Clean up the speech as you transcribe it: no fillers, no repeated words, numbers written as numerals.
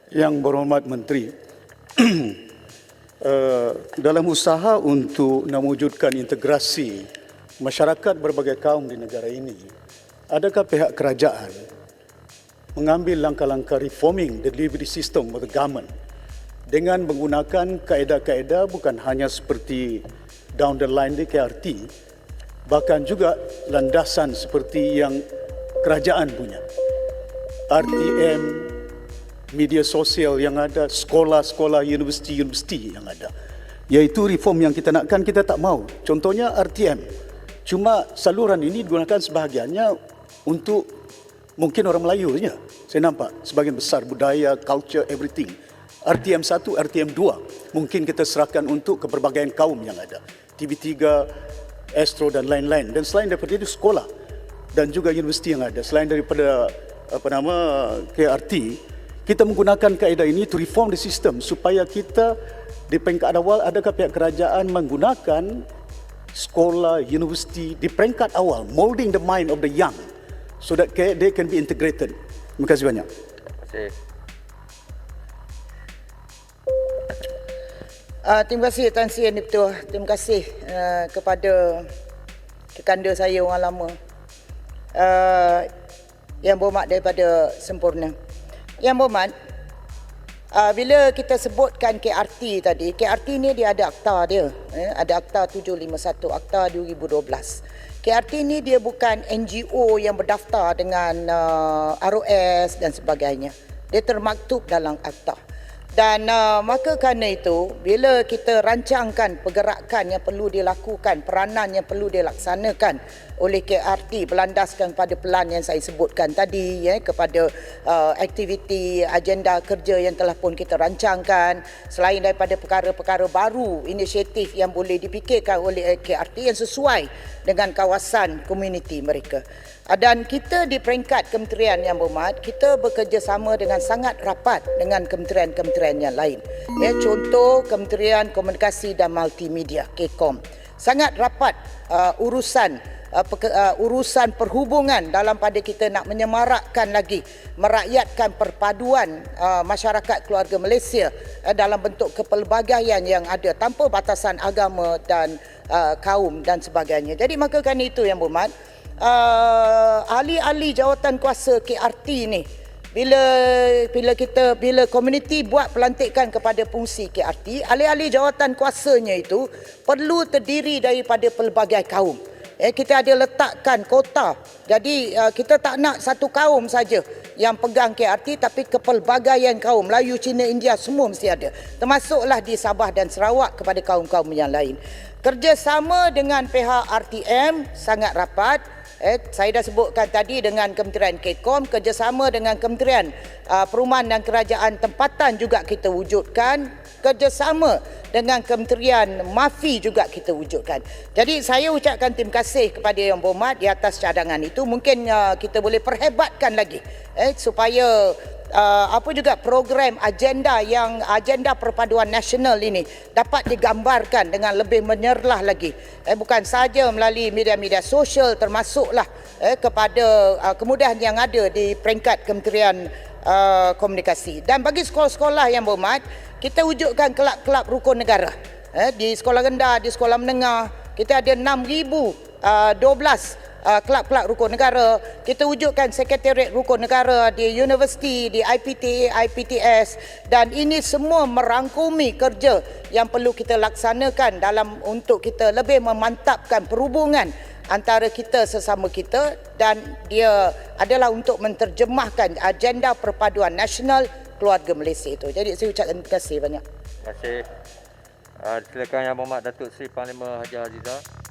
Yang berhormat Menteri, dalam usaha untuk mewujudkan integrasi masyarakat berbagai kaum di negara ini, adakah pihak kerajaan mengambil langkah-langkah reforming the delivery system of the government dengan menggunakan kaedah-kaedah bukan hanya seperti down the line di KRT, bahkan juga landasan seperti yang kerajaan punya, RTM, media sosial yang ada, sekolah-sekolah, universiti-universiti yang ada. Iaitu reform yang kita nakkan, kita tak mau. Contohnya RTM. Cuma saluran ini digunakan sebahagiannya untuk mungkin orang Melayu saja. Saya nampak sebagian besar budaya, culture, everything. RTM 1, RTM 2 mungkin kita serahkan untuk keberbagai kaum yang ada. TV3, Astro dan lain-lain. Dan selain daripada itu sekolah dan juga universiti yang ada. Selain daripada KRT, kita menggunakan kaedah ini to reform the system supaya kita di peringkat awal, adakah pihak kerajaan menggunakan sekolah, universiti di peringkat awal, molding the mind of the young so that they can be integrated. Terima kasih banyak. Terima kasih Tan Sri Yang Di-Pertua. Terima kasih kepada kekanda saya orang lama, Yang Berhormat daripada Sempurna. Yang Berhormat, bila kita sebutkan KRT tadi, KRT ni dia ada akta dia, ada akta 751, akta 2012. KRT ni dia bukan NGO yang berdaftar dengan ROS dan sebagainya. Dia termaktub dalam akta. Dan maka kerana itu, bila kita rancangkan pergerakan yang perlu dilakukan, peranan yang perlu dilaksanakan oleh KRT berlandaskan pada pelan yang saya sebutkan tadi, kepada aktiviti agenda kerja yang telah pun kita rancangkan, selain daripada perkara-perkara baru, inisiatif yang boleh dipikirkan oleh KRT yang sesuai dengan kawasan komuniti mereka. Dan kita di peringkat kementerian Yang Berhormat, kita bekerjasama dengan sangat rapat dengan kementerian-kementerian yang lain. Contoh Kementerian Komunikasi dan Multimedia, KCOM. Sangat rapat urusan perhubungan dalam pada kita nak menyemarakkan lagi, merakyatkan perpaduan masyarakat keluarga Malaysia dalam bentuk kepelbagaian yang ada tanpa batasan agama dan kaum dan sebagainya. Jadi maka kerana itu Yang Berhormat, ahli-ahli jawatan kuasa KRT ni, bila komuniti buat pelantikan kepada fungsi KRT, ahli-ahli jawatan kuasanya itu perlu terdiri daripada pelbagai kaum. Kita ada letakkan kota. Jadi kita tak nak satu kaum saja yang pegang KRT, tapi kepelbagaian kaum, Melayu, Cina, India, semua mesti ada. Termasuklah di Sabah dan Sarawak kepada kaum-kaum yang lain. Kerjasama dengan pihak RTM sangat rapat. Saya dah sebutkan tadi dengan Kementerian KCOM, kerjasama dengan Kementerian Perumahan dan Kerajaan Tempatan juga kita wujudkan, kerjasama dengan Kementerian MAFI juga kita wujudkan. Jadi saya ucapkan terima kasih kepada Yang Berhormat di atas cadangan itu. Mungkin kita boleh perhebatkan lagi supaya juga program agenda perpaduan nasional ini dapat digambarkan dengan lebih menyerlah lagi, bukan saja melalui media-media sosial, termasuklah kepada kemudahan yang ada di peringkat Kementerian Komunikasi. Dan bagi sekolah-sekolah Yang Berhormat, kita wujudkan kelab-kelab rukun negara. Di sekolah rendah, di sekolah menengah, kita ada 6,012 kelab-kelab rukun negara. Kita wujudkan sekretariat rukun negara di universiti, di IPTA, IPTS, dan ini semua merangkumi kerja yang perlu kita laksanakan dalam untuk kita lebih memantapkan perhubungan antara kita sesama kita, dan dia adalah untuk menterjemahkan agenda perpaduan nasional keluarga Malaysia itu. Jadi saya ucapkan terima kasih banyak. Terima kasih. Silakan Yang Berhormat Datuk Seri Panglima Haji Azizah.